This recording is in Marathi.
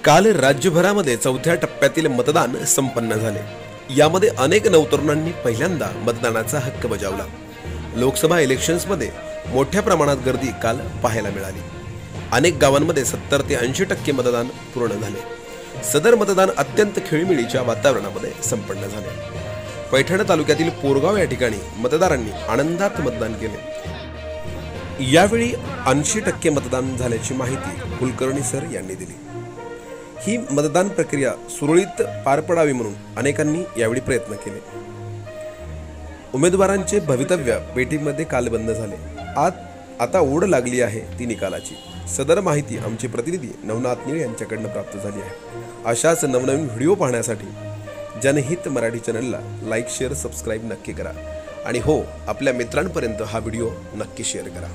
काल राज्यभरामध्ये चौथ्या टप्प्यातील मतदान संपन्न झाले। यामध्ये अनेक नवतरुणांनी पहिल्यांदा मतदानाचा हक्क बजावला। लोकसभा इलेक्शन्समध्ये मोठ्या प्रमाणात गर्दी काल पाहायला मिळाली। अनेक गावांमध्ये 70 ते 80% मतदान पूर्ण झाले। सदर मतदान अत्यंत खेळीमेळीच्या वातावरणामध्ये संपन्न झाले। पैठण तालुक्यातील पोरगाव या ठिकाणी मतदारांनी आनंदात मतदान केले। यावेळी 80% मतदान झाल्याची माहिती कुलकर्णी सर यांनी दिली। ही मतदान प्रक्रिया सुरळीत पार पडावी म्हणून अनेकांनी यावेळी प्रयत्न केले। उमेदवारांचे भवितव्य पेटीमध्ये काल बंद झाले। आता ओढ लागली आहे ती निकालाची। सदर माहिती आमचे प्रतिनिधी नवनाथ निळ यांच्याकडून प्राप्त झाली आहे। अशाच नवनवीन व्हिडिओ पाहण्यासाठी जनहित मराठी चॅनलला लाईक शेअर सबस्क्राईब नक्की करा आणि हो आपल्या मित्रांपर्यंत हा व्हिडिओ नक्की शेअर करा।